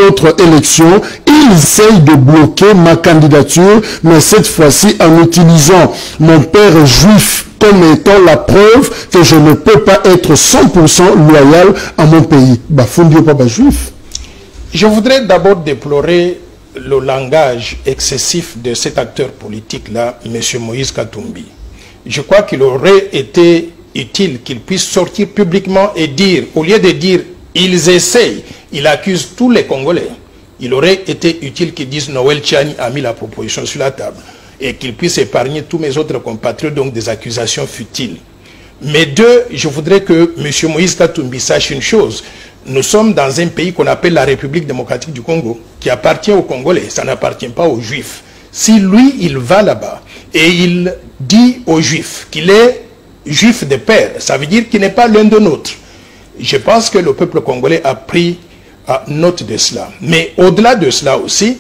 autre élection, ils essayent de bloquer ma candidature, mais cette fois-ci en utilisant mon père juif comme étant la preuve que je ne peux pas être 100% loyal à mon pays. Bafundio pas juif. Je voudrais d'abord déplorer le langage excessif de cet acteur politique-là, M. Moïse Katumbi. Je crois qu'il aurait été utile qu'il puisse sortir publiquement et dire, au lieu de dire « ils essayent », il accuse tous les Congolais. Il aurait été utile qu'il dise « Noël Tchani a mis la proposition sur la table » et qu'il puisse épargner tous mes autres compatriotes donc des accusations futiles. Mais deux, je voudrais que M. Moïse Katumbi sache une chose. Nous sommes dans un pays qu'on appelle la République démocratique du Congo, qui appartient aux Congolais, ça n'appartient pas aux Juifs. Si lui, il va là-bas et il dit aux Juifs qu'il est Juif de père, ça veut dire qu'il n'est pas l'un de nôtres. Je pense que le peuple congolais a pris note de cela. Mais au-delà de cela aussi,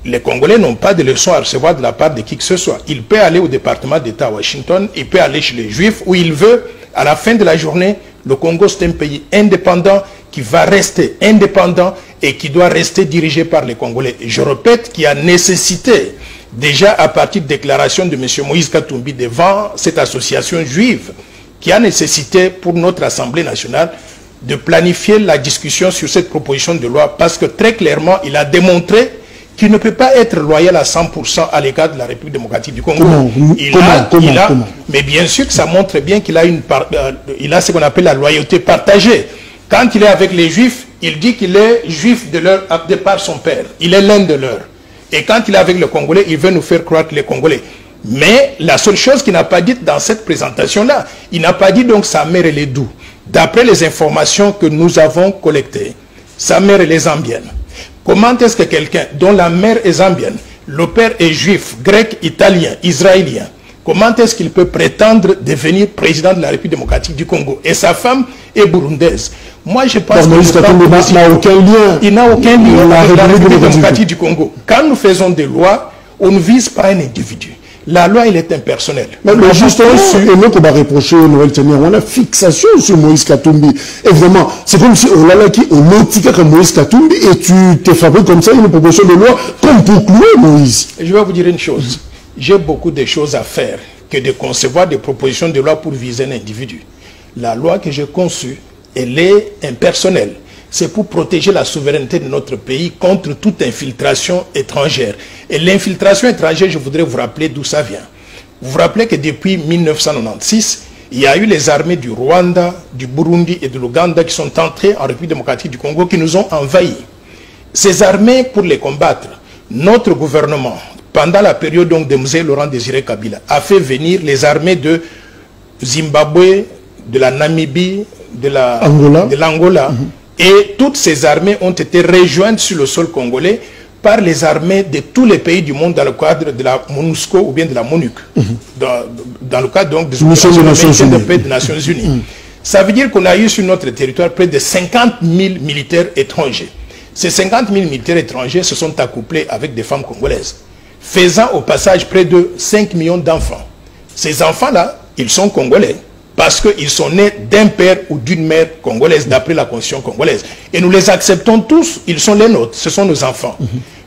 les Congolais n'ont pas de leçons à recevoir de la part de qui que ce soit. Il peut aller au département d'État à Washington, il peut aller chez les Juifs, où il veut. À la fin de la journée, le Congo, c'est un pays indépendant qui va rester indépendant et qui doit rester dirigé par les Congolais. Et je répète qu'il y a nécessité, déjà à partir de déclaration de M. Moïse Katumbi devant cette association juive, qui a nécessité pour notre Assemblée nationale de planifier la discussion sur cette proposition de loi, parce que très clairement, il a démontré qu'il ne peut pas être loyal à 100% à l'égard de la République démocratique du Congo. Comment? Mais bien sûr que ça montre bien qu'il a, il a ce qu'on appelle la loyauté partagée. Quand il est avec les Juifs, il dit qu'il est Juif de par son père. Il est l'un de leurs. Et quand il est avec les Congolais, il veut nous faire croire que les Congolais. Mais la seule chose qu'il n'a pas dite dans cette présentation-là, il n'a pas dit donc sa mère elle est d'où. D'après les informations que nous avons collectées, sa mère elle est zambienne. Comment est-ce que quelqu'un dont la mère est zambienne, le père est juif, grec, italien, israélien, comment est-ce qu'il peut prétendre devenir président de la République démocratique du Congo? Et sa femme est burundaise. Moi, je pense qu'il n'a aucun lien. Il n'a aucun lien avec la République démocratique du Congo. Quand nous faisons des lois, on ne vise pas un individu. La loi, elle est impersonnelle. Mais justement, et nous, on va reprocher Noël Tchani, on a fixation sur Moïse Katumbi. Et vraiment, c'est comme si on a qui on notique comme Moïse Katumbi et tu t'es fabriqué comme ça une proposition de loi comme pour clouer Moïse. Je vais vous dire une chose. J'ai beaucoup de choses à faire que de concevoir des propositions de loi pour viser un individu. La loi que j'ai conçue, elle est impersonnelle. C'est pour protéger la souveraineté de notre pays contre toute infiltration étrangère. Et l'infiltration étrangère, je voudrais vous rappeler d'où ça vient. Vous vous rappelez que depuis 1996, il y a eu les armées du Rwanda, du Burundi et de l'Ouganda qui sont entrées en République démocratique du Congo, qui nous ont envahis. Ces armées, pour les combattre, notre gouvernement, pendant la période donc de M. Laurent Désiré Kabila, a fait venir les armées de Zimbabwe, de la Namibie, de l'Angola. Et toutes ces armées ont été rejointes sur le sol congolais par les armées de tous les pays du monde dans le cadre de la MONUSCO ou bien de la MONUC, dans le cadre donc des opérations de paix des Nations Unies. Ça veut dire qu'on a eu sur notre territoire près de 50 000 militaires étrangers. Ces 50 000 militaires étrangers se sont accouplés avec des femmes congolaises, faisant au passage près de 5 millions d'enfants. Ces enfants-là, ils sont congolais, parce qu'ils sont nés d'un père ou d'une mère congolaise, d'après la constitution congolaise. Et nous les acceptons tous, ils sont les nôtres, ce sont nos enfants.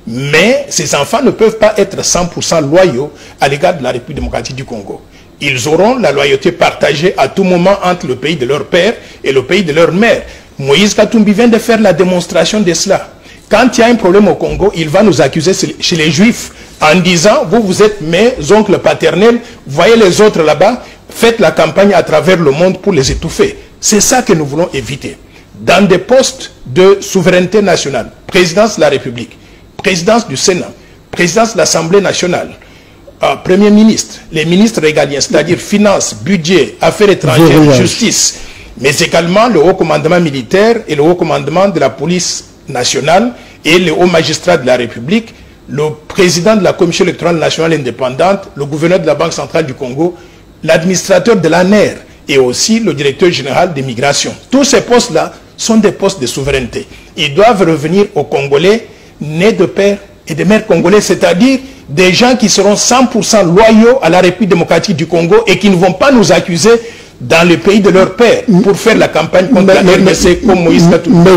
Mais ces enfants ne peuvent pas être 100% loyaux à l'égard de la République démocratique du Congo. Ils auront la loyauté partagée à tout moment entre le pays de leur père et le pays de leur mère. Moïse Katumbi vient de faire la démonstration de cela. Quand il y a un problème au Congo, il va nous accuser chez les Juifs en disant, vous êtes mes oncles paternels, voyez les autres là-bas, faites la campagne à travers le monde pour les étouffer. C'est ça que nous voulons éviter. Dans des postes de souveraineté nationale, présidence de la République, présidence du Sénat, présidence de l'Assemblée nationale, Premier ministre, les ministres régaliens, c'est-à-dire finances, budget, affaires étrangères, justice, mais également le haut commandement militaire et le haut commandement de la police nationale et le haut magistrat de la République, le président de la Commission électorale nationale indépendante, le gouverneur de la Banque centrale du Congo, l'administrateur de l'ANER et aussi le directeur général des migrations. Tous ces postes-là sont des postes de souveraineté. Ils doivent revenir aux Congolais nés de père et de mère congolais, c'est-à-dire des gens qui seront 100% loyaux à la République démocratique du Congo et qui ne vont pas nous accuser dans le pays de leur père pour faire la campagne contre la RDC comme Moïse Katumbi.